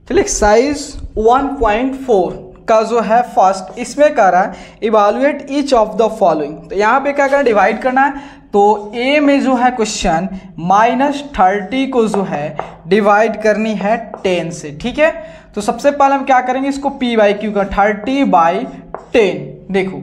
चलिए एक्सरसाइज 1.4 का जो है फर्स्ट, इसमें कह रहा है evaluate each of the following. तो यहाँ पे क्या करना है, डिवाइड करना है। तो ए में जो है क्वेश्चन -30 को जो है डिवाइड करनी है 10 से, ठीक है। तो सबसे पहले हम क्या करेंगे, इसको p/q का 30/10। देखो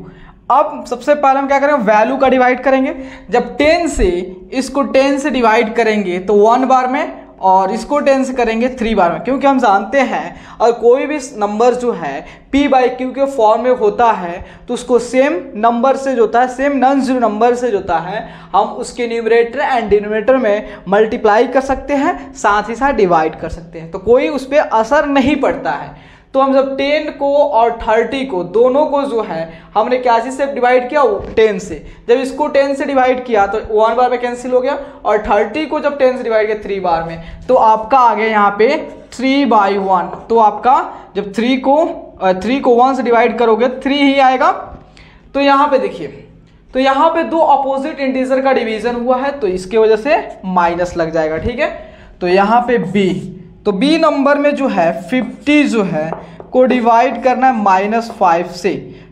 अब सबसे पहले हम क्या करेंगे, वैल्यू का डिवाइड करेंगे। जब 10 से इसको 10 से डिवाइड करेंगे तो 1 बार में, और इसको 10 से करेंगे 3 बार में, क्योंकि हम जानते हैं और कोई भी नंबर जो है p/q के फॉर्म में होता है तो उसको सेम नंबर से जो होता है, सेम नॉन जीरो नंबर से जो होता है, हम उसके न्यूमरेटर एंड डिनोमिनेटर में मल्टीप्लाई कर सकते हैं, साथ ही साथ डिवाइड कर सकते हैं, तो कोई उस पर असर नहीं पड़ता है। तो हम जब 10 को और 30 को दोनों को जो है हमने क्या चीज से डिवाइड किया, 10 से। जब इसको 10 से डिवाइड किया तो 1 बार में कैंसिल हो गया, और 30 को जब 10 से डिवाइड किया 3 बार में, तो आपका आ गया यहाँ पे 3/1। तो आपका जब 3 को 1 से डिवाइड करोगे 3 ही आएगा। तो यहाँ पे देखिए, तो यहाँ पे दो अपोजिट इंटीजर का डिवीजन हुआ है, तो इसके वजह से माइनस लग जाएगा, ठीक है। तो यहाँ पे बी, तो बी नंबर में जो है 50 जो है को डिवाइड करना है -5 से।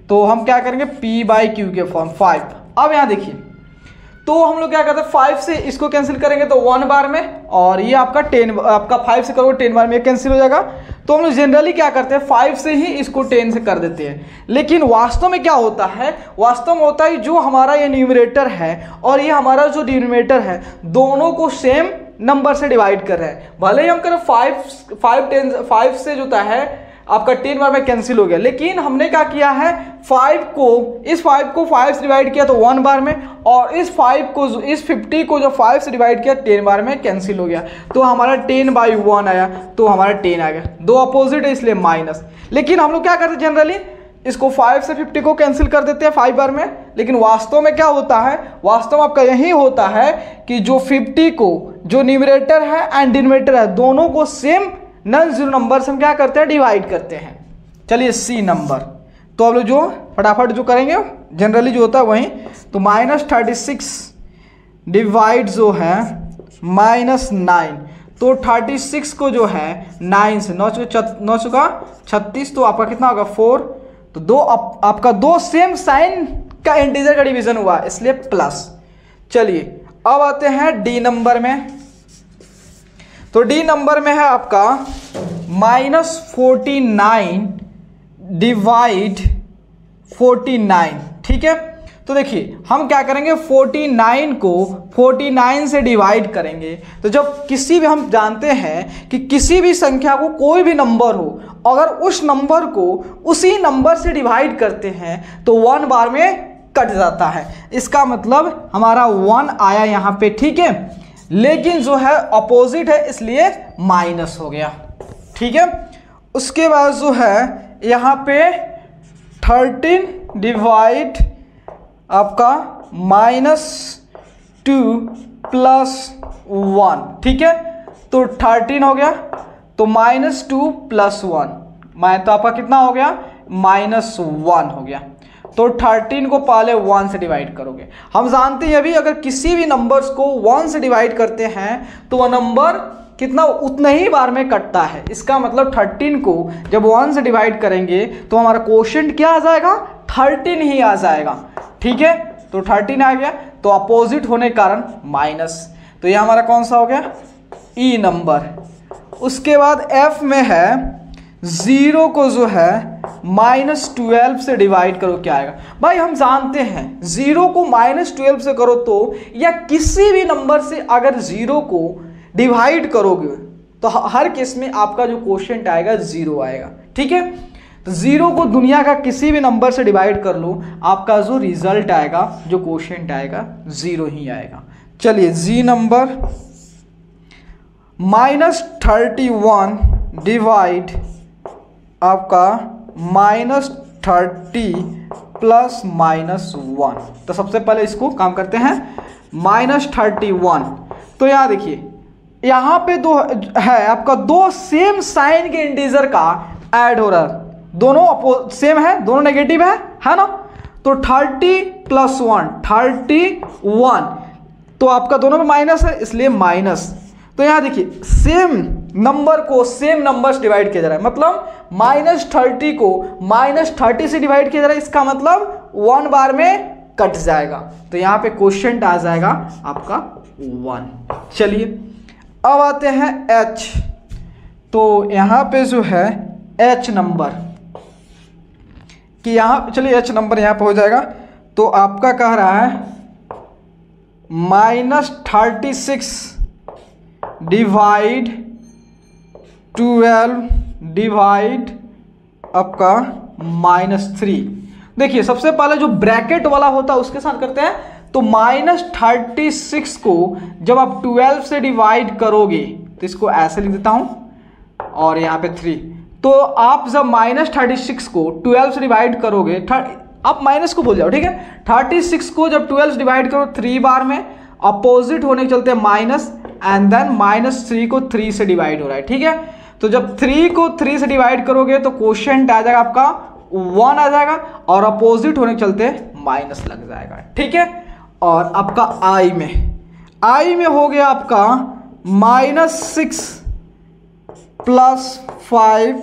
तो हम क्या करेंगे, p/q के फॉर्म 5। अब यहाँ देखिए, तो हम लोग क्या करते हैं, 5 से इसको कैंसिल करेंगे तो 1 बार में, और ये आपका 5 से करोगे 10 बार में कैंसिल हो जाएगा। तो हम लोग जनरली क्या करते हैं, 5 से ही इसको 10 से कर देते हैं। लेकिन वास्तव में क्या होता है, वास्तव में होता है जो हमारा ये न्यूमरेटर है और ये हमारा जो डिनोमिनेटर है, दोनों को सेम नंबर से डिवाइड कर रहे हैं। भले ही हम करें 5 से जो होता है आपका 10 बार में कैंसिल हो गया, लेकिन हमने क्या किया है, 5 को 5 से डिवाइड किया तो 1 बार में, और इस 50 को जो 5 से डिवाइड किया 10 बार में कैंसिल हो गया, तो हमारा 10/1 आया, तो हमारा 10 आ गया। दो अपोजिट है इसलिए माइनस। लेकिन हम लोग क्या करते हैं, जनरली इसको 5 से 50 को कैंसिल कर देते हैं 5 बार में, लेकिन वास्तव में क्या होता है, वास्तव में आपका यही होता है कि जो 50 को जो न्यूमरेटर है एंड डिनोमिनेटर है, दोनों को सेम नॉन जीरो नंबर से हम क्या करते हैं, डिवाइड करते हैं। चलिए सी नंबर, तो अब लोग जो फटाफट जो करेंगे जनरली जो होता है वही, तो -36 डिवाइड जो है -9, तो 36 को जो है 9 से 9 चुका 36, तो आपका कितना होगा 4। तो दो आपका दो सेम साइन का इंटीजर का डिवीजन हुआ, इसलिए प्लस। चलिए अब आते हैं डी नंबर में। तो डी नंबर में है आपका -49 डिवाइड 49, ठीक है। तो देखिए हम क्या करेंगे, 49 को 49 से डिवाइड करेंगे। तो जब किसी भी, हम जानते हैं कि किसी भी संख्या को, कोई भी नंबर हो, अगर उस नंबर को उसी नंबर से डिवाइड करते हैं तो 1 बार में कट जाता है। इसका मतलब हमारा 1 आया यहाँ पे, ठीक है। लेकिन जो है अपोजिट है इसलिए माइनस हो गया, ठीक है। उसके बाद जो है यहाँ पे 13 डिवाइड आपका -2 + 1, ठीक है। तो 13 हो गया, तो -2 + 1, तो आपका कितना हो गया, -1 हो गया। तो 13 को पहले 1 से डिवाइड करोगे। हम जानते हैं अभी अगर किसी भी नंबर्स को 1 से डिवाइड करते हैं तो वह नंबर कितना, उतना ही बार में कटता है। इसका मतलब 13 को जब 1 से डिवाइड करेंगे तो हमारा क्वोशिएंट क्या आ जाएगा, 13 ही आ जाएगा, ठीक है। तो 13 आ गया, तो अपोजिट होने के कारण माइनस। तो यह हमारा कौन सा हो गया, ई नंबर। उसके बाद एफ में है 0 को जो है -12 से डिवाइड करो, क्या आएगा। भाई हम जानते हैं 0 को -12 से करो तो, या किसी भी नंबर से अगर 0 को डिवाइड करोगे तो हर केस में आपका जो क्वोशिएंट आएगा 0 आएगा, ठीक है। तो 0 को दुनिया का किसी भी नंबर से डिवाइड कर लो, आपका जो रिजल्ट आएगा, जो क्वोशिएंट आएगा 0 ही आएगा। चलिए जी नंबर, -31 डिवाइड आपका -30 + -1। तो सबसे पहले इसको काम करते हैं, -31। तो यहाँ देखिए, यहाँ पे दो है आपका, दो सेम साइन के इंटीजर का ऐड हो रहा है, दोनों सेम है, दोनों नेगेटिव है ना। तो 30 + 1 31, तो आपका दोनों में माइनस है इसलिए माइनस। तो यहाँ देखिए सेम नंबर को सेम नंबर से डिवाइड किया जा रहा है, मतलब -30 को -30 से डिवाइड किया जा रहा है, इसका मतलब 1 बार में कट जाएगा। तो यहाँ पे क्वोशिएंट आ जाएगा आपका 1। चलिए अब आते हैं h। तो यहाँ पे जो है h नंबर कि यहाँ चलिए h नंबर यहाँ पे हो जाएगा। तो आपका कह रहा है -36 डिवाइड 12 डिवाइड आपका -3। देखिए सबसे पहले जो ब्रैकेट वाला होता है उसके साथ करते हैं। तो -36 को जब आप 12 से डिवाइड करोगे तो इसको ऐसे लिख देता हूं और यहाँ पे 3। तो आप जब -36 को 12 से डिवाइड करोगे, आप माइनस को भूल जाओ, ठीक है। 36 को जब 12 से डिवाइड करो 3 बार में, अपोजिट होने के चलते माइनस, एंड देन -3 को 3 से डिवाइड हो रहा है, ठीक है। तो जब 3 को 3 से डिवाइड करोगे तो क्वोशिएंट आ जाएगा आपका 1 आ जाएगा, और अपोजिट होने के चलते माइनस लग जाएगा, ठीक है। और आपका i में हो गया आपका -6 + 5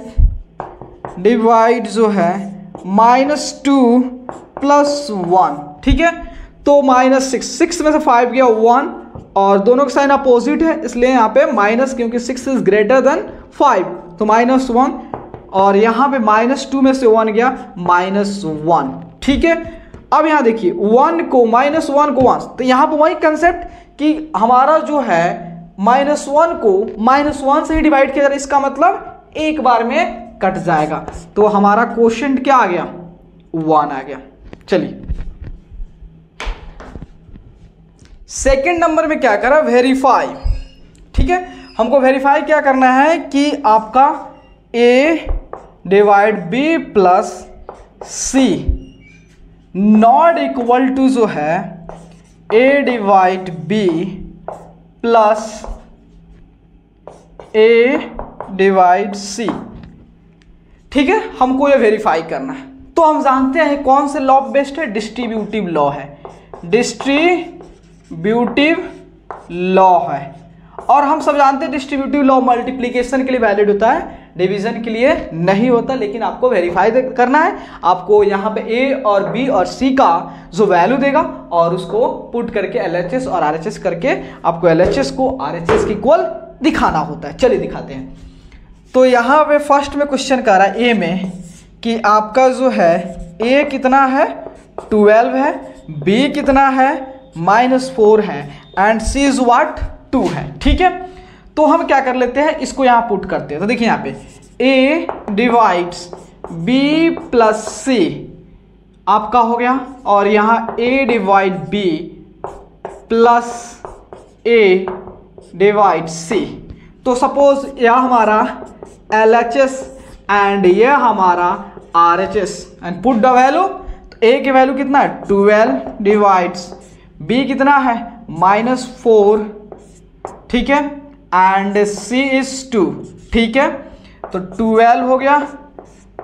डिवाइड जो है -2 + 1, ठीक है। तो -6 में से 5 गया 1, और दोनों का साइन अपोजिट है इसलिए यहाँ पे माइनस, क्योंकि 6 इज ग्रेटर देन 5 तो -1, और यहाँ पे -2 में से 1 गया -1, ठीक है। अब यहाँ देखिए 1 को -1 को 1, तो यहाँ पे वही कंसेप्ट कि हमारा जो है -1 को -1 से ही डिवाइड किया जा रहा है, इसका मतलब एक बार में कट जाएगा। तो हमारा क्वोशिएंट क्या आ गया 1 आ गया। चलिए सेकंड नंबर में क्या करा, वेरीफाई, ठीक है। हमको वेरीफाई क्या करना है कि आपका a divide b plus c not equal to जो है a divide b plus a divide c, ठीक है। हमको ये वेरीफाई करना है। तो हम जानते हैं कौन से लॉ बेस्ड है, डिस्ट्रीब्यूटिव लॉ है, डिस्ट्रीब्यूटिव लॉ है। और हम सब जानते हैं डिस्ट्रीब्यूटिव लॉ मल्टीप्लिकेशन के लिए वैलिड होता है, डिवीजन के लिए नहीं होता। लेकिन आपको वेरीफाई करना है, आपको यहाँ पे a और b और c का जो वैल्यू देगा और उसको पुट करके LHS और RHS करके आपको LHS को RHS के इक्वल दिखाना होता है। चलिए दिखाते हैं। तो यहाँ पे फर्स्ट में क्वेश्चन कर रहा है a में कि आपका जो है a कितना है 12 है, b कितना है -4 है, एंड c इज व्हाट 2 है, ठीक है। तो हम क्या कर लेते हैं, इसको यहाँ पुट करते हैं। तो देखिए यहाँ पे a divides b plus c आपका हो गया, और यहाँ a divide b plus a divide c। तो सपोज यह हमारा LHS एंड यह हमारा RHS, and put the value. तो a की वैल्यू कितना है 12 डिवाइड्स b कितना है -4, ठीक है, एंड c इज 2, ठीक है। तो 12 हो गया,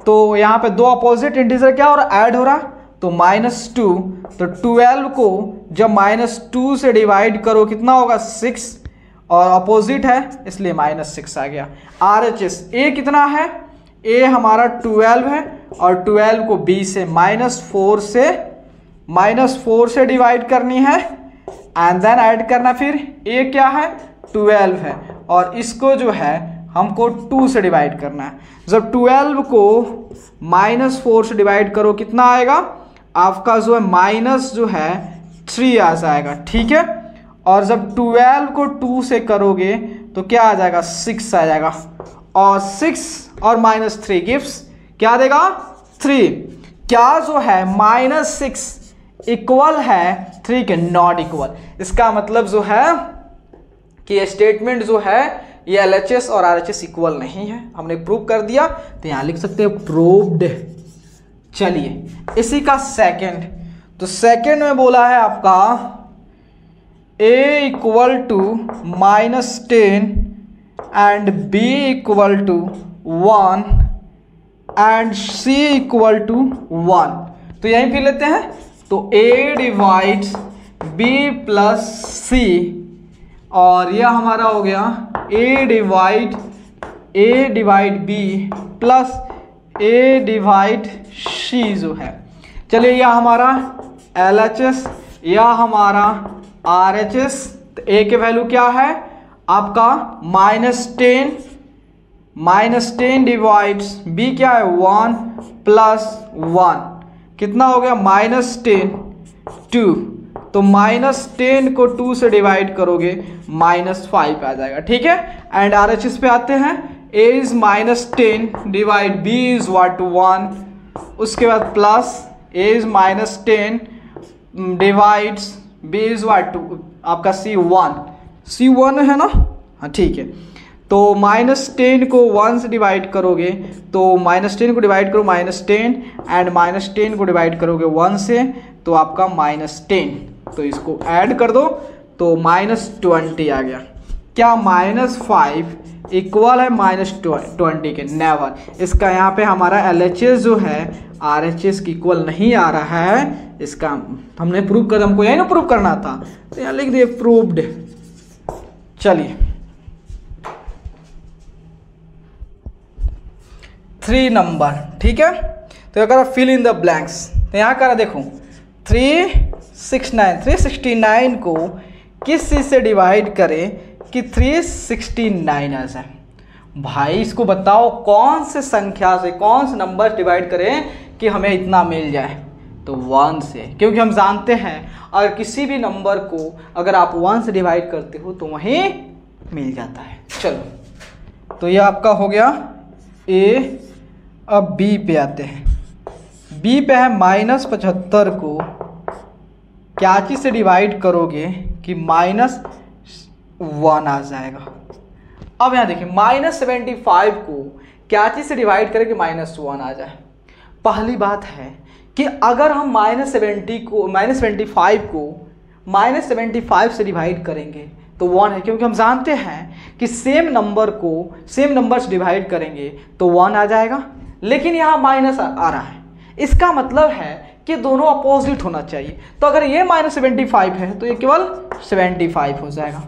तो यहाँ पे दो अपोजिट इंटीजर क्या हो रहा ऐड हो रहा, तो -2। तो 12 को जब -2 से डिवाइड करो कितना होगा 6, और अपोजिट है इसलिए -6 आ गया। RHS a कितना है, a हमारा 12 है, और 12 को b से -4 से डिवाइड करनी है, एंड देन ऐड करना। फिर a क्या है 12 है, और इसको जो है हमको 2 से डिवाइड करना है। जब 12 को -4 से डिवाइड करो कितना आएगा आपका जो है माइनस जो है 3 आ जाएगा, ठीक है। और जब 12 को 2 से करोगे तो क्या आ जाएगा 6 आ जाएगा, और 6 और -3 गिव्स क्या देगा 3। क्या जो है -6 इक्वल है 3 के नॉट इक्वल। इसका मतलब जो है कि ये स्टेटमेंट जो है ये LHS और RHS इक्वल नहीं है, हमने प्रूव कर दिया। तो यहां लिख सकते हैं प्रूव्ड। चलिए इसी का सेकंड, तो सेकंड में बोला है आपका a equal to -10 and b equal to 1 and c equal to 1। तो यहीं फिर लेते हैं। तो a divides b plus c, और यह हमारा हो गया a divide A divide B plus A divide C जो है, चलिए यह हमारा LHS, यह हमारा RHS। तो ए के वैल्यू क्या है आपका -10 डिवाइड्स बी क्या है 1 प्लस 1, कितना हो गया -10 2, तो -10 को 2 से डिवाइड करोगे -5 आ जाएगा, ठीक है। एंड RHS पे आते हैं, a is -10 divide b is what 1, उसके बाद plus a is -10 divides b is what आपका C1 है ना, हाँ ठीक है। तो -10 को 1 से डिवाइड करोगे तो -10 को डिवाइड करो -10 एंड -10 को डिवाइड करोगे 1 से तो आपका -10, तो इसको ऐड कर दो तो -20 आ गया। क्या -5 इक्वल है -20 के? नेवर। इसका यहाँ पे हमारा LHS जो है RHS की इक्वल नहीं आ रहा है, इसका हमने प्रूव कर, हमको यही ना प्रूव करना था, तो यहाँ लिख दिए प्रूव्ड। चलिए 3 नंबर, ठीक है। तो अगर फिल इन द ब्लैंक्स, तो यहाँ करा देखो 369 को किस चीज़ से डिवाइड करें कि 369 आ जाए। भाई इसको बताओ कौन से संख्या से, कौन से नंबर डिवाइड करें कि हमें इतना मिल जाए, तो 1 से, क्योंकि हम जानते हैं अगर किसी भी नंबर को अगर आप 1 से डिवाइड करते हो तो वहीं मिल जाता है। चलो तो ये आपका हो गया ए। अब बी पे आते हैं, बी पे है -75 को क्या चीज़ से डिवाइड करोगे कि -1 आ जाएगा। अब यहाँ देखिए -75 को क्या चीज़ से डिवाइड करें कि -1 आ जाए। पहली बात है कि अगर हम -75 को -75 से डिवाइड करेंगे तो 1 है, क्योंकि हम जानते हैं कि सेम नंबर से डिवाइड करेंगे तो 1 आ जाएगा, लेकिन यहाँ माइनस आ रहा है, इसका मतलब है कि दोनों अपोजिट होना चाहिए। तो अगर ये -75 है तो ये केवल 75 हो जाएगा।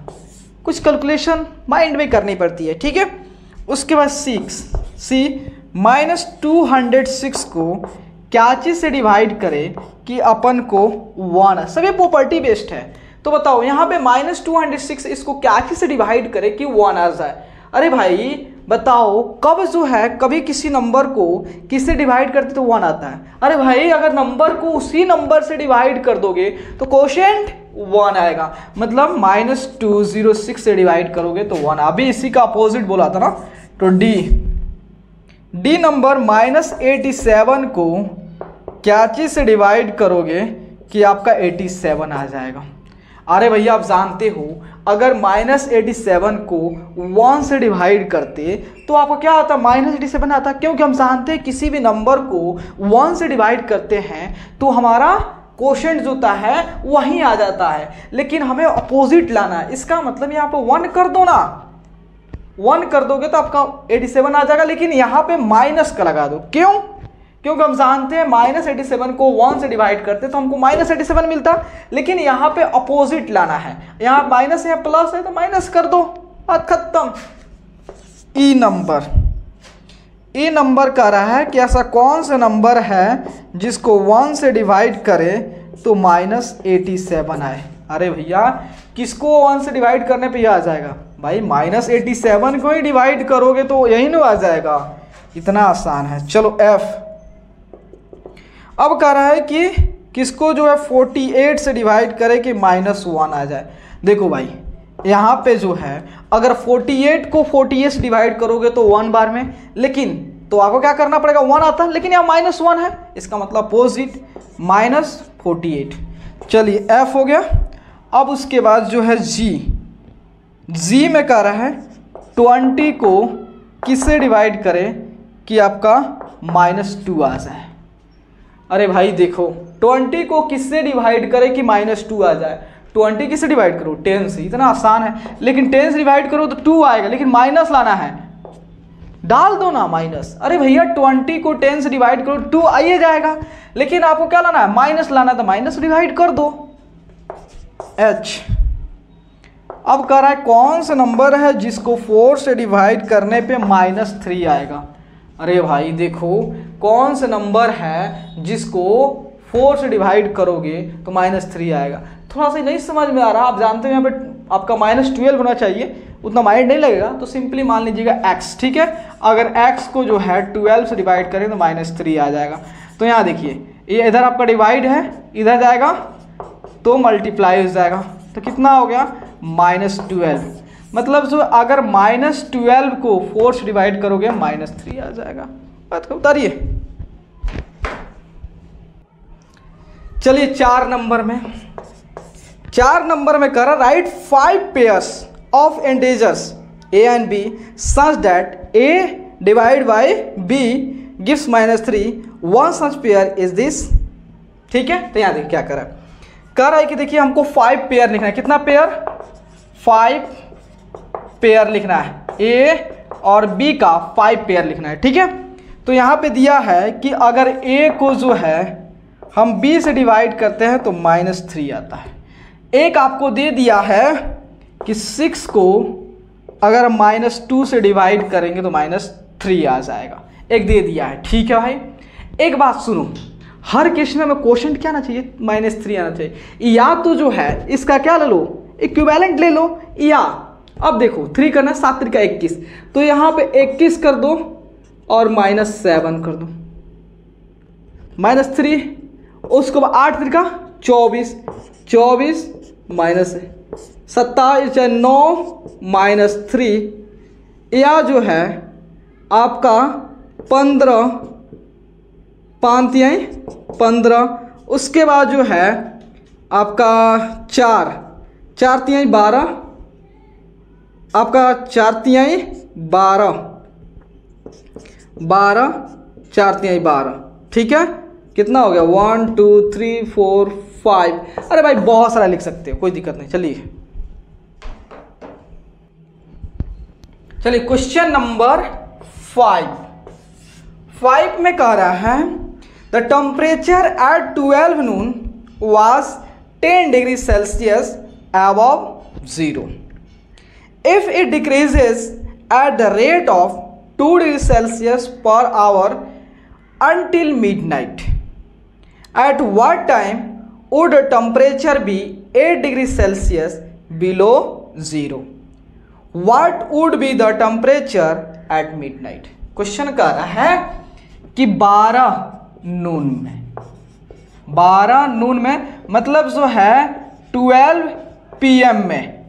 कुछ कैलकुलेशन माइंड में करनी पड़ती है, ठीक है। उसके बाद -206 को क्या चीज़ से डिवाइड करें कि अपन को 1, सभी प्रॉपर्टी बेस्ड है। तो बताओ यहाँ पे -206 इसको क्या चीज़ से डिवाइड करें कि 1 आ जाए। अरे भाई बताओ कब जो है कभी किसी नंबर को किससे डिवाइड करते तो 1 आता है। अरे भाई अगर नंबर को उसी नंबर से डिवाइड कर दोगे तो कोशेंट 1 आएगा, मतलब -206 से डिवाइड करोगे तो 1। अभी इसी का अपोजिट बोला था ना। तो डी नंबर -87 को क्या चीज़ से डिवाइड करोगे कि आपका 87 आ जाएगा। अरे भैया आप जानते हो अगर -87 को 1 से डिवाइड करते तो आपको क्या आता, -87 आता, क्योंकि हम जानते हैं किसी भी नंबर को 1 से डिवाइड करते हैं तो हमारा कोशेंट जो होता है वहीं आ जाता है, लेकिन हमें अपोजिट लाना है। इसका मतलब यहाँ पे 1 कर दो ना, 1 कर दोगे तो आपका 87 आ जाएगा, लेकिन यहाँ पे माइनस का लगा दो। क्यों? क्योंकि हम जानते हैं -87 को 1 से डिवाइड करते तो हमको -87 मिलता, लेकिन यहाँ पे अपोजिट लाना है। यहाँ माइनस है प्लस है तो माइनस कर दो, बात खत्म। ई नंबर कह रहा है कि ऐसा कौन सा नंबर है जिसको 1 से डिवाइड करे तो -87 आए। अरे भैया किसको 1 से डिवाइड करने पे यह आ जाएगा? भाई -87 को ही डिवाइड करोगे तो यही ना आ जाएगा, इतना आसान है। चलो एफ। अब कह रहा है कि किसको जो है 48 से डिवाइड करे कि -1 आ जाए। देखो भाई यहाँ पे जो है अगर 48 को 48 से डिवाइड करोगे तो 1 बार में, लेकिन तो आपको क्या करना पड़ेगा, 1 आता, लेकिन यहाँ -1 है, इसका मतलब अपोजिट -48। चलिए एफ हो गया। अब उसके बाद जो है जी में कह रहा है 20 को किससे डिवाइड करें कि आपका -2 आ जाए। अरे भाई देखो 20 को किससे डिवाइड करें कि -2 आ जाए। 20 किससे डिवाइड करो, 10 से, इतना आसान है। लेकिन 10 से डिवाइड करो तो 2 आएगा, लेकिन माइनस लाना है, डाल दो ना माइनस। अरे भैया 20 को 10 से डिवाइड करो 2 आइए जाएगा, लेकिन आपको क्या लाना है, माइनस लाना है, तो माइनस डिवाइड कर दो। एच अब कह रहा है कौन सा नंबर है जिसको 4 से डिवाइड करने पे -3 आएगा। अरे भाई देखो कौन सा नंबर है जिसको 4 से डिवाइड करोगे तो -3 आएगा। थोड़ा सा नहीं समझ में आ रहा, आप जानते हैं यहाँ पे आपका -12 होना चाहिए, उतना माइंड नहीं लगेगा, तो सिंपली मान लीजिएगा x, ठीक है। अगर x को जो है 12 से डिवाइड करें तो -3 आ जाएगा। तो यहाँ देखिए ये इधर आपका डिवाइड है, इधर जाएगा तो मल्टीप्लाई हो जाएगा, तो कितना हो गया -12। मतलब जो अगर -12 को 4 से डिवाइड करोगे -3 आ जाएगा। बात को उतारिए। चलिए 4 नंबर में कह रहा right 5 pairs of integers a and b such that a divided by b gives -3, one such pair is this। ठीक है, तो यहाँ देखिए क्या कह रहा है कि देखिए हमको 5 पेयर लिखना है। कितना पेयर? 5 पेयर लिखना है, a और b का 5 पेयर लिखना है, ठीक है। तो यहाँ पे दिया है कि अगर a को जो है हम b से डिवाइड करते हैं तो -3 आता है। एक आपको दे दिया है कि 6 को अगर -2 से डिवाइड करेंगे तो -3 आ जाएगा, एक दे दिया है, ठीक है भाई। एक बात सुनो, हर क्वेश्चन में क्वेश्चन क्या आना चाहिए? -3 आना चाहिए। या तो जो है इसका क्या ले लो, इक्विवेलेंट ले लो, या अब देखो 3 करना 7 3 का 21, तो यहाँ पे 21 कर दो और -7 कर दो, -3, उसको 8 3 का 24, 24 -27 9 -3, या जो है आपका 15 5 तिहाई 15, उसके बाद जो है आपका 4 4 तिहाई 12, आपका 4 तिहाई 12 12 4 तिहाई 12, ठीक है। कितना हो गया 1 2 3 4 5। अरे भाई बहुत सारा लिख सकते हो, कोई दिक्कत नहीं। चलिए क्वेश्चन नंबर 5 में कह रहा है the temperature at 12 noon was 10 degree Celsius above 0 if it decreases at the rate of 2 degree Celsius per hour until midnight, at what time would the temperature be 8 degree Celsius below 0? What would be the temperature at midnight? Question कह रहा है कि 12 नून में मतलब जो है 12 PM में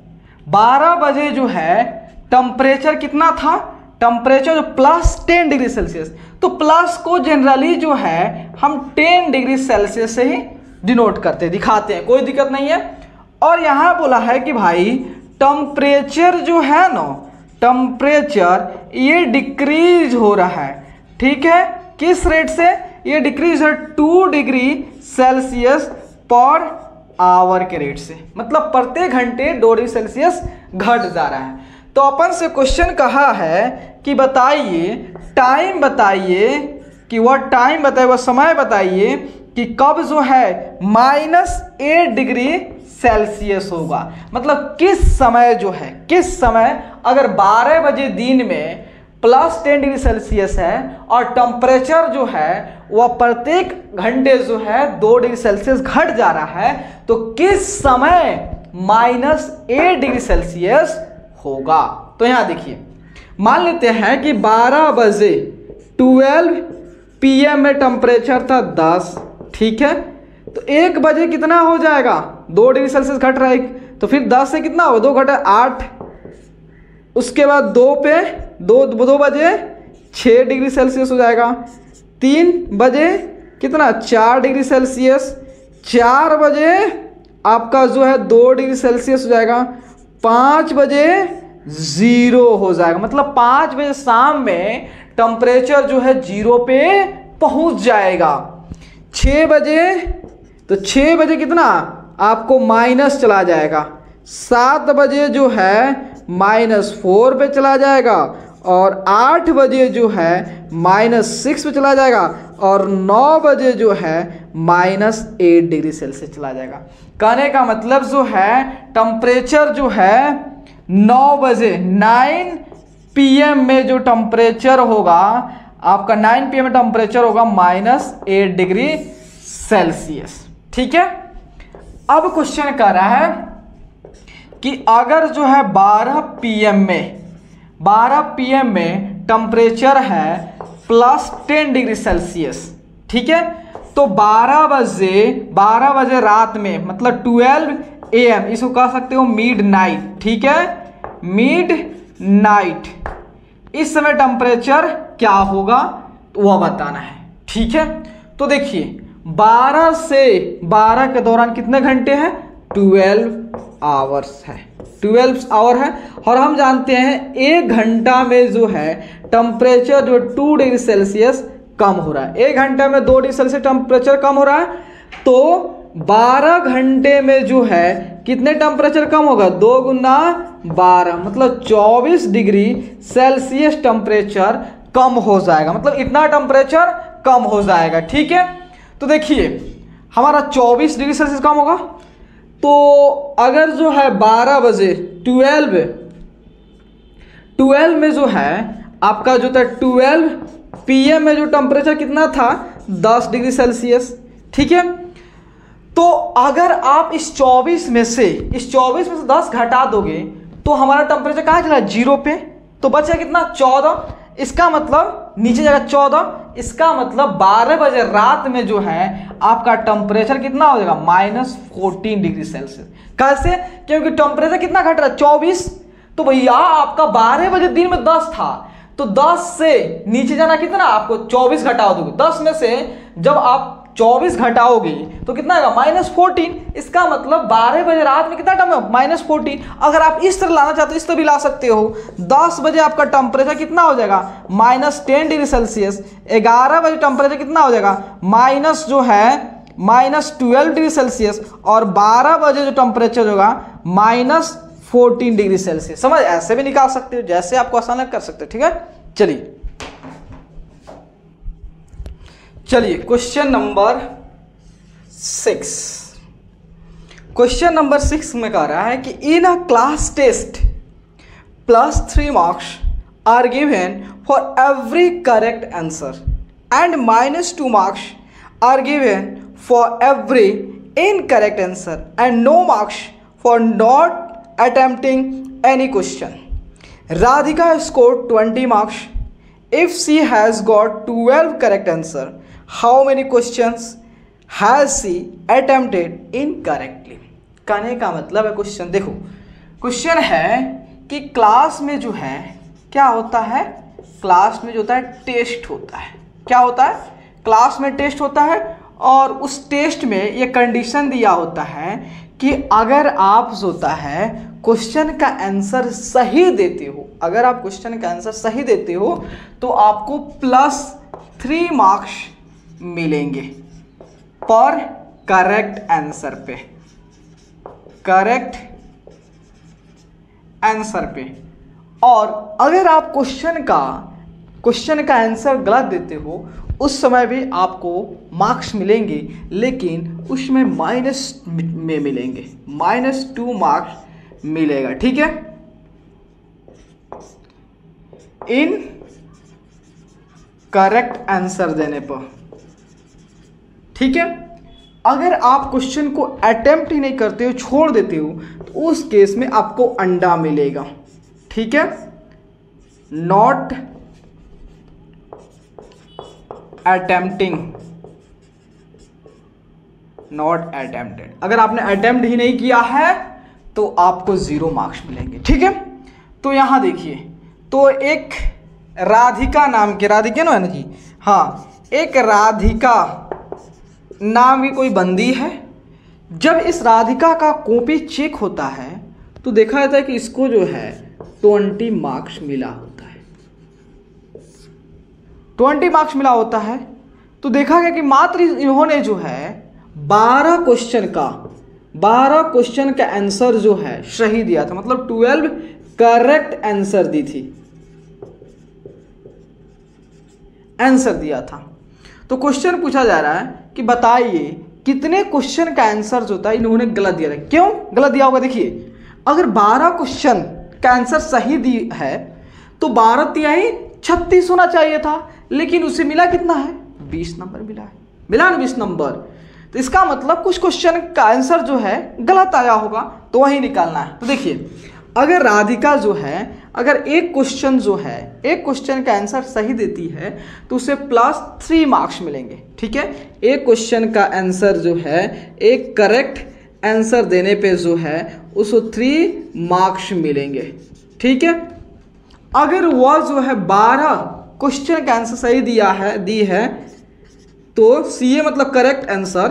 12 बजे जो है टेम्परेचर कितना था? टेम्परेचर जो +10 डिग्री सेल्सियस, तो प्लस को जनरली जो है हम 10 डिग्री सेल्सियस से ही डिनोट करते हैं, दिखाते हैं, कोई दिक्कत नहीं है। और यहाँ बोला है कि भाई टेम्परेचर जो है ना, टेम्परेचर ये डिक्रीज हो रहा है, ठीक है। किस रेट से? ये डिक्रीज है 2 डिग्री सेल्सियस पर आवर के रेट से, मतलब प्रत्येक घंटे 2 डिग्री सेल्सियस घट जा रहा है। तो अपन से क्वेश्चन कहा है कि बताइए टाइम, बताइए कि वह टाइम बताइए, वह समय बताइए कि कब जो है -8 डिग्री सेल्सियस होगा। मतलब किस समय जो है, किस समय अगर 12 बजे दिन में +10 डिग्री सेल्सियस है और टेम्परेचर जो है वह प्रत्येक घंटे जो है 2 डिग्री सेल्सियस घट जा रहा है, तो किस समय -8 डिग्री सेल्सियस होगा। तो यहां देखिए मान लेते हैं कि 12 बजे 12 PM में टेम्परेचर था 10, ठीक है। तो 1 बजे कितना हो जाएगा? 2 डिग्री सेल्सियस घट रहा है, तो फिर 10 से कितना होगा? 2 घटे 8, उसके बाद 2 बजे 6 डिग्री सेल्सियस हो जाएगा, 3 बजे कितना 4 डिग्री सेल्सियस, 4 बजे आपका जो है 2 डिग्री सेल्सियस हो जाएगा, 5 बजे 0 हो जाएगा। मतलब 5 बजे शाम में टेम्परेचर जो है 0 पे पहुंच जाएगा। 6 बजे, तो 6 बजे कितना आपको माइनस चला जाएगा, 7 बजे जो है -4 पे चला जाएगा, और 8 बजे जो है -6 पे चला जाएगा, और 9 बजे जो है -8 डिग्री सेल्सियस चला जाएगा। कहने का मतलब जो है टेम्परेचर जो है 9 बजे 9 PM में जो टेम्परेचर होगा आपका 9 PM में टेम्परेचर होगा -8 डिग्री सेल्सियस। ठीक है। अब क्वेश्चन कर रहा है कि अगर जो है 12 PM में टेम्परेचर है +10 डिग्री सेल्सियस। ठीक है। तो 12 बजे रात में मतलब 12 AM, इसको कह सकते हो मिड नाइट। ठीक है, मिड नाइट, इस समय टेम्परेचर क्या होगा तो वह बताना है। ठीक है। तो देखिए 12 से 12 के दौरान कितने घंटे हैं? 12 आवर्स है, 12 आवर है। और हम जानते हैं 1 घंटा में जो है टेम्परेचर जो 2 डिग्री सेल्सियस कम हो रहा है। 1 घंटे में 2 डिग्री सेल्सियस टेम्परेचर कम हो रहा है। तो 12 घंटे में जो है कितने टेम्परेचर कम होगा? 2 गुना 12 मतलब 24 डिग्री सेल्सियस टेम्परेचर कम हो जाएगा, मतलब इतना टेम्परेचर कम हो जाएगा। ठीक है। तो देखिए हमारा 24 डिग्री सेल्सियस कम होगा। तो अगर जो है 12 बजे 12 में जो है आपका जो था 12 PM में जो टेम्परेचर कितना था? 10 डिग्री सेल्सियस। ठीक है। तो अगर आप इस 24 में से 10 घटा दोगे तो हमारा टेम्परेचर कहाँ चला? 0 पे। तो बचा कितना? 14। इसका मतलब नीचे जाएगा 14। इसका मतलब 12 बजे रात में जो है आपका टेम्परेचर कितना हो जाएगा? -14 डिग्री सेल्सियस। कैसे? क्योंकि टेम्परेचर कितना घट रहा है? 24। तो भैया आपका 12 बजे दिन में 10 था, तो 10 से नीचे जाना कितना? आपको 24 घटा दोगे। 10 में से जब आप 24 घटाओगे तो कितना आएगा? -14। इसका मतलब 12 बजे रात में कितना टाइम है? -14। अगर आप इस तरह लाना चाहते हो इस तरह भी ला सकते हो। 10 बजे आपका टेम्परेचर कितना हो जाएगा? -10 डिग्री सेल्सियस। 11 बजे टेम्परेचर कितना हो जाएगा? -12 डिग्री सेल्सियस। और 12 बजे जो टेम्परेचर होगा -14 डिग्री सेल्सियस। समझ? ऐसे भी निकाल सकते हो, जैसे आपको आसान कर सकते हो। ठीक है। चलिए क्वेश्चन नंबर 6। क्वेश्चन नंबर 6 में कह रहा है कि in a class test +3 marks are given for every correct answer and -2 marks are given for every incorrect answer and no marks for not attempting any question. Radhika scored 20 marks if she has got 12 correct answer. How many questions has she attempted incorrectly? कहने का मतलब है question, देखो question है कि class में जो है क्या होता है? क्लास में जो होता है टेस्ट होता है। क्या होता है? क्लास में टेस्ट होता है। और उस टेस्ट में ये कंडीशन दिया होता है कि अगर आप जो होता है क्वेश्चन का आंसर सही देते हो, अगर आप क्वेश्चन का आंसर सही देते हो तो आपको +3 मार्क्स मिलेंगे पर करेक्ट आंसर पे, करेक्ट आंसर पे। और अगर आप क्वेश्चन का आंसर गलत देते हो उस समय भी आपको मार्क्स मिलेंगे, लेकिन उसमें माइनस में मिलेंगे, -2 मार्क्स मिलेगा। ठीक है। इन करेक्ट आंसर देने पर। ठीक है। अगर आप क्वेश्चन को अटेम्प्ट ही नहीं करते हो, छोड़ देते हो, तो उस केस में आपको अंडा मिलेगा। ठीक है। Not attempting, not attempted. अगर आपने अटेम्प्ट ही नहीं किया है तो आपको 0 मार्क्स मिलेंगे। ठीक है। तो यहां देखिए, तो एक राधिका नाम के, राधिका ना है ना जी, हाँ, एक राधिका नाम की कोई बंदी है। जब इस राधिका का कॉपी चेक होता है तो देखा जाता है कि इसको जो है 20 मार्क्स मिला होता है, 20 मार्क्स मिला होता है। तो देखा गया कि मात्र इन्होंने जो है 12 क्वेश्चन का आंसर जो है सही दिया था, मतलब 12 करेक्ट आंसर दी थी, आंसर दिया था। तो क्वेश्चन पूछा जा रहा है कि बताइए कितने क्वेश्चन का आंसर जो होता है इन्होंने गलत दिया है। क्यों गलत दिया होगा? देखिए, अगर 12 क्वेश्चन का आंसर सही दी है तो 12×3 36 होना चाहिए था, लेकिन उसे मिला कितना है? 20 नंबर मिला है, मिला ना 20 नंबर। तो इसका मतलब कुछ क्वेश्चन का आंसर जो है गलत आया होगा, तो वही निकालना है। तो देखिए, अगर राधिका जो है, अगर एक क्वेश्चन जो है, एक क्वेश्चन का आंसर सही देती है तो उसे +3 मार्क्स मिलेंगे। ठीक है, एक क्वेश्चन का आंसर जो है, एक करेक्ट आंसर देने पे जो है उसको 3 मार्क्स मिलेंगे। ठीक है, अगर वह जो है 12 क्वेश्चन का आंसर सही दी है तो CA मतलब करेक्ट आंसर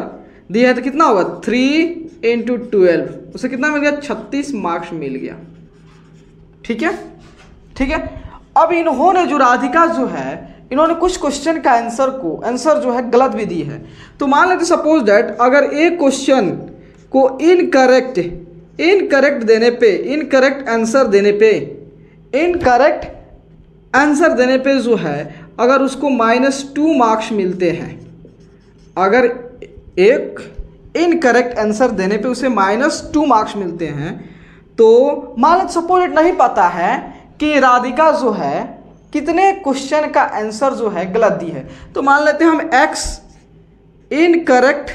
दिया है तो कितना होगा? 3 × 12, उसे कितना मिल गया? 36 मार्क्स मिल गया। ठीक है, ठीक है। अब इन्होंने जो राधिका जो है, इन्होंने कुछ क्वेश्चन का आंसर जो है गलत भी दी है। तो मान लेते सपोज दैट अगर एक क्वेश्चन को इनकरेक्ट आंसर देने पे जो है अगर उसको -2 मार्क्स मिलते हैं, अगर एक इनकरेक्ट आंसर देने पे उसे -2 मार्क्स मिलते हैं, तो मान लो सपोज नहीं पता है कि राधिका जो है कितने क्वेश्चन का आंसर जो है गलत दी है, तो मान लेते हैं हम X इनकरेक्ट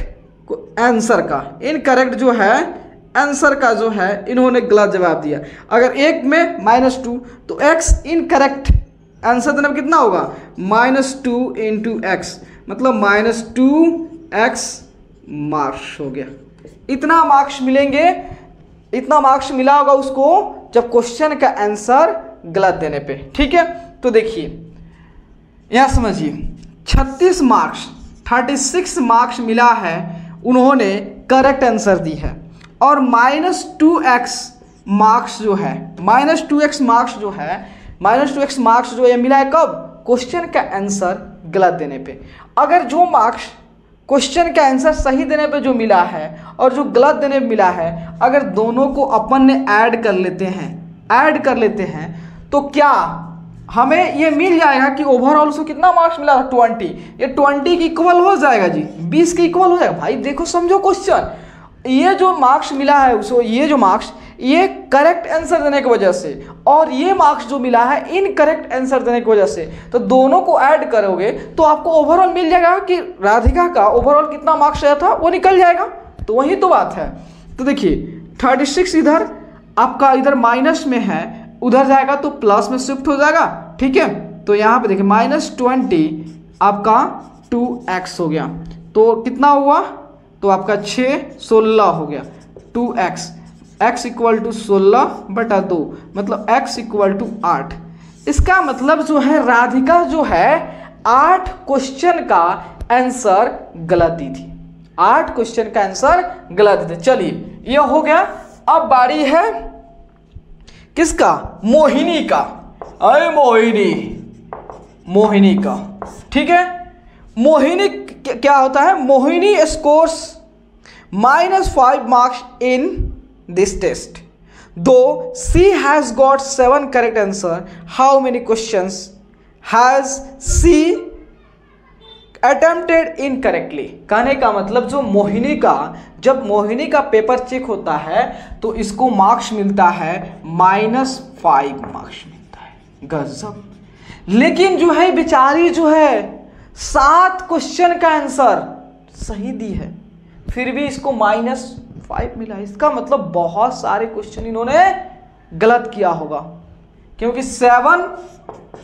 जो है आंसर का जो है इन्होंने गलत जवाब दिया। अगर एक में -2 तो X इनकरेक्ट आंसर देने में कितना होगा? -2 × X, मतलब -2X मार्क्स हो गया। इतना मार्क्स मिलेंगे, इतना मार्क्स मिला होगा उसको जब क्वेश्चन का आंसर गलत देने पे। ठीक है, तो देखिए यहां समझिए, 36 मार्क्स मिला है, उन्होंने करेक्ट आंसर दी है, और -2x मार्क्स जो है, -2x मार्क्स जो ये मिला है कब? क्वेश्चन का आंसर गलत देने पे। अगर जो मार्क्स क्वेश्चन का आंसर सही देने पे जो मिला है और जो गलत देने पे मिला है, अगर दोनों को अपन ने ऐड कर लेते हैं तो क्या हमें ये मिल जाएगा कि ओवरऑल उसको कितना मार्क्स मिला था? 20। ये 20 के इक्वल हो जाएगा जी, 20 के इक्वल हो जाएगा। भाई देखो, समझो क्वेश्चन, ये जो मार्क्स मिला है उसको, ये जो मार्क्स, ये करेक्ट आंसर देने की वजह से, और ये मार्क्स जो मिला है इनकरेक्ट आंसर देने की वजह से, तो दोनों को ऐड करोगे तो आपको ओवरऑल मिल जाएगा कि राधिका का ओवरऑल कितना मार्क्स आया था, वो निकल जाएगा। तो वही तो बात है। तो देखिए 36 इधर आपका इधर माइनस में है, उधर जाएगा तो प्लस में शिफ्ट हो जाएगा। ठीक है, तो यहाँ पे देखिए -20 आपका 2x हो गया, तो कितना हुआ? तो आपका 16 हो गया। 2x, x = 16/2, मतलब x = 8। इसका मतलब जो है राधिका जो है 8 क्वेश्चन का आंसर गलत दी थी, 8 क्वेश्चन का आंसर गलत दी थी। चलिए ये हो गया। अब बारी है किसका? मोहिनी का। अरे मोहिनी का। ठीक है, मोहिनी क्या होता है? Mohini scores -5 marks in this test, though she has got 7 correct answer, how many questions has she attempted incorrectly. कहने का मतलब जो मोहिनी का, जब मोहिनी का पेपर चेक होता है तो इसको मार्क्स मिलता है -5 मार्क्स मिलता है। गजब। लेकिन जो है बेचारी जो है 7 क्वेश्चन का आंसर सही दी है, फिर भी इसको -5 मिला। इसका मतलब बहुत सारे क्वेश्चन इन्होंने गलत किया होगा, क्योंकि 7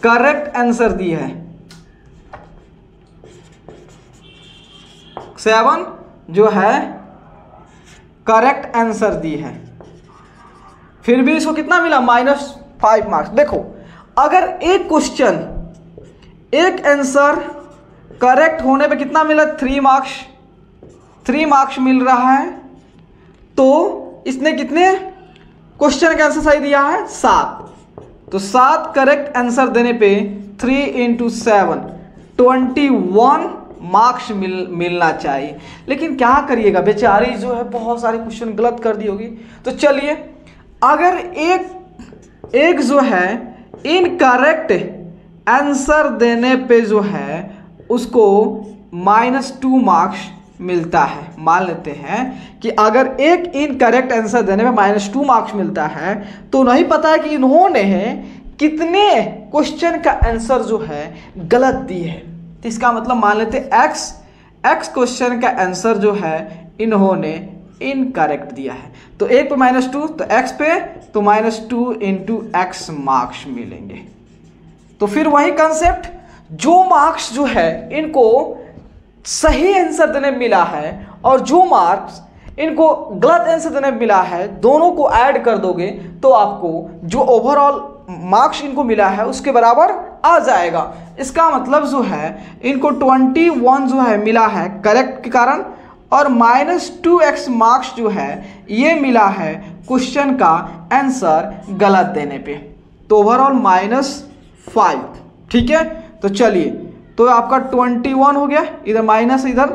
करेक्ट आंसर दी है, 7 जो है करेक्ट आंसर दी है, फिर भी इसको कितना मिला? -5 मार्क्स। देखो, अगर एक क्वेश्चन, एक आंसर करेक्ट होने पे कितना मिला? 3 मार्क्स, 3 मार्क्स मिल रहा है, तो इसने कितने क्वेश्चन का आंसर सही दिया है? 7। तो 7 करेक्ट आंसर देने पे 3 × 7 21 मार्क्स मिलना चाहिए। लेकिन क्या करिएगा, बेचारी जो है बहुत सारे क्वेश्चन गलत कर दी होगी। तो चलिए, अगर एक जो है इनकरेक्ट आंसर देने पे जो है उसको -2 मार्क्स मिलता है। मान लेते हैं कि अगर एक इनकरेक्ट आंसर देने में -2 मार्क्स मिलता है तो नहीं पता है कि इन्होंने कितने क्वेश्चन का आंसर जो है गलत दिए है। तो इसका मतलब मान लेते हैं x क्वेश्चन का आंसर जो है इन्होंने इनकरेक्ट दिया है। तो एक पे -2 तो x पे तो -2 इंटू एक्स मार्क्स मिलेंगे। तो फिर वही कंसेप्ट, जो मार्क्स जो है इनको सही आंसर देने में मिला है और जो मार्क्स इनको गलत आंसर देने में मिला है, दोनों को ऐड कर दोगे तो आपको जो ओवरऑल मार्क्स इनको मिला है उसके बराबर आ जाएगा। इसका मतलब जो है इनको 21 जो है मिला है करेक्ट के कारण और -2x मार्क्स जो है ये मिला है क्वेश्चन का आंसर गलत देने पे। तो ओवरऑल -5। ठीक है, तो चलिए, तो आपका 21 हो गया, इधर माइनस इधर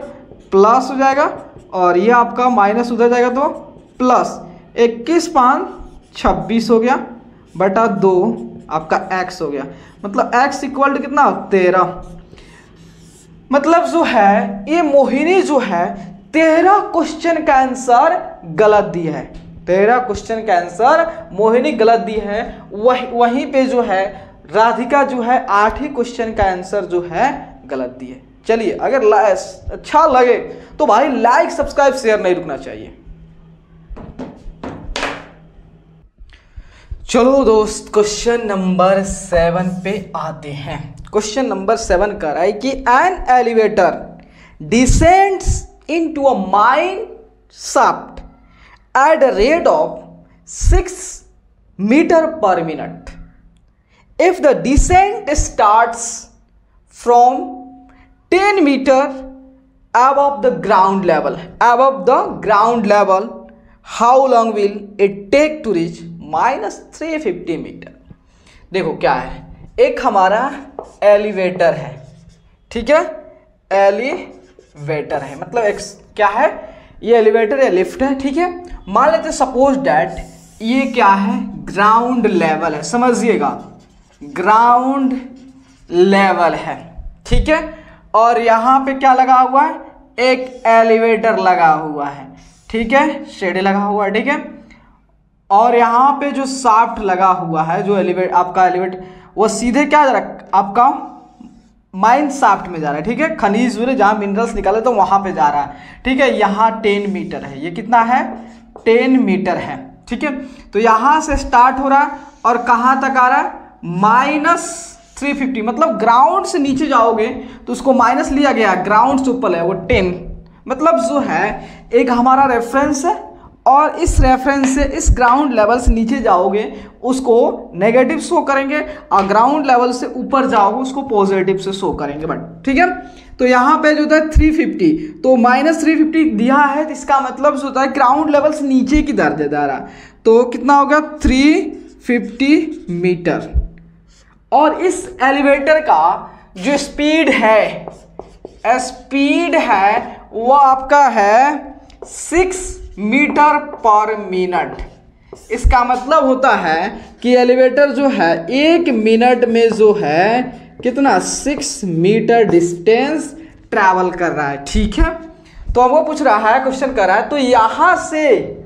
प्लस हो जाएगा और ये आपका माइनस उधर जाएगा तो प्लस 21 5 26 हो गया बटा 2 आपका x हो गया। मतलब x इक्वल टू कितना 13। मतलब जो है ये मोहिनी जो है 13 क्वेश्चन का आंसर गलत दी है। 13 क्वेश्चन का आंसर मोहिनी गलत दी है। वहीं पे जो है राधिका जो है 8 ही क्वेश्चन का आंसर जो है गलत दी है। चलिए, अगर अच्छा लगे तो भाई लाइक सब्सक्राइब शेयर नहीं रुकना चाहिए। चलो दोस्त, क्वेश्चन नंबर 7 पे आते हैं। क्वेश्चन नंबर 7 कह रहा है कि an elevator descends into a mine shaft at a rate of 6 metre per minute. If the descent starts from 10 meter above the ground level, how long will it take to reach -350 metre? देखो क्या है, एक हमारा elevator है, ठीक है, elevator है, मतलब एक क्या है, ये एलिवेटर या लिफ्ट है, ठीक है। मान लेते सपोज डैट ये क्या है, ग्राउंड लेवल है, समझिएगा ग्राउंड लेवल है, ठीक है। और यहाँ पे क्या लगा हुआ है, एक एलिवेटर लगा हुआ है, ठीक है, शेड लगा हुआ है, ठीक है। और यहाँ पे जो शाफ्ट लगा हुआ है, जो आपका एलिवेटर वो सीधे क्या जा रहा है, आपका माइन शाफ्ट में जा रहा है, ठीक है, खनिज जहाँ मिनरल्स निकाले तो वहाँ पे जा रहा है, ठीक है। यहाँ 10 मीटर है, ये कितना है 10 मीटर है, ठीक है। तो यहाँ से स्टार्ट हो रहा है और कहाँ तक आ रहा है -350, मतलब ग्राउंड से नीचे जाओगे तो उसको माइनस लिया गया, ग्राउंड से ऊपर है वो 10, मतलब जो है एक हमारा रेफरेंस है और इस रेफरेंस से इस ग्राउंड लेवल से नीचे जाओगे उसको नेगेटिव शो करेंगे और ग्राउंड लेवल से ऊपर जाओगे उसको पॉजिटिव से शो करेंगे, बट ठीक है। तो यहाँ पे जो होता है 350, तो -350 दिया है, तो इसका मतलब जो होता है ग्राउंड लेवल से नीचे की दर्जे दारा, तो कितना होगा 350 मीटर। और इस एलिवेटर का जो स्पीड है वो आपका है 6 मीटर पर मिनट। इसका मतलब होता है कि एलिवेटर जो है 1 मिनट में जो है कितना 6 मीटर डिस्टेंस ट्रैवल कर रहा है, ठीक है। तो अब वो पूछ रहा है, क्वेश्चन कर रहा है, तो यहां से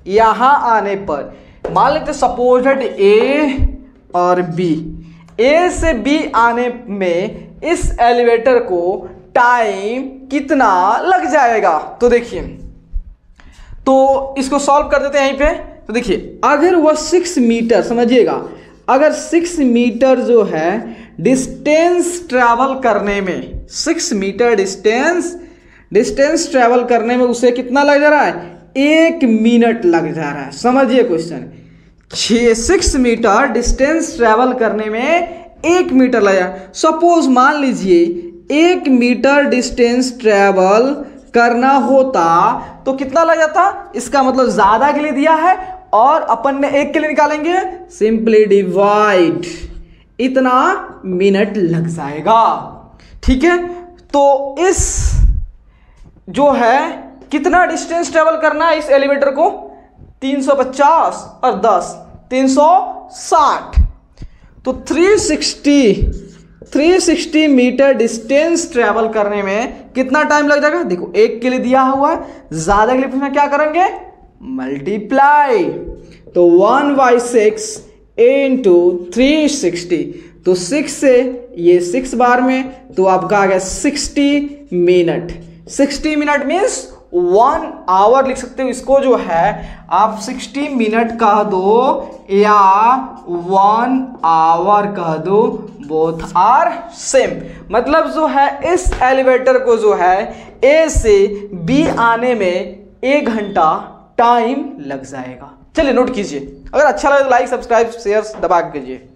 यहां आने पर मान लेते सपोज ए और बी, ए से बी आने में इस एलिवेटर को टाइम कितना लग जाएगा। तो देखिए, तो इसको सॉल्व कर देते हैं यहीं पे। तो देखिए, अगर वह 6 मीटर, समझिएगा, अगर 6 मीटर जो है डिस्टेंस ट्रैवल करने में, 6 मीटर डिस्टेंस ट्रैवल करने में उसे कितना लग जा रहा है, 1 मिनट लग जा रहा है। समझिए क्वेश्चन, 6 मीटर डिस्टेंस ट्रैवल करने में 1 मीटर लगा। सपोज मान लीजिए 1 मीटर डिस्टेंस ट्रैवल करना होता तो कितना लग जाता, इसका मतलब ज्यादा के लिए दिया है और अपन ने 1 के लिए निकालेंगे, सिंपली डिवाइड, इतना मिनट लग जाएगा, ठीक है। तो इस जो है कितना डिस्टेंस ट्रैवल करना है इस एलिवेटर को, 350 और 10 360, तो 360 मीटर डिस्टेंस ट्रेवल करने में कितना टाइम लग जाएगा? देखो एक के लिए दिया हुआ है, ज्यादा के लिए पूछना, क्या करेंगे? मल्टीप्लाई। तो 1/6 इंटू 360, तो 6 से ये 6 बार में, तो आपका आ गया 60 मिनट। 60 मिनट मीन्स 1 आवर लिख सकते हो इसको, जो है आप 60 मिनट कह दो या 1 आवर कह दो, बोथ आर सेम। मतलब जो है इस एलिवेटर को जो है ए से बी आने में 1 घंटा टाइम लग जाएगा। चलिए नोट कीजिए, अगर अच्छा लगे तो लाइक सब्सक्राइब शेयर दबा कीजिए।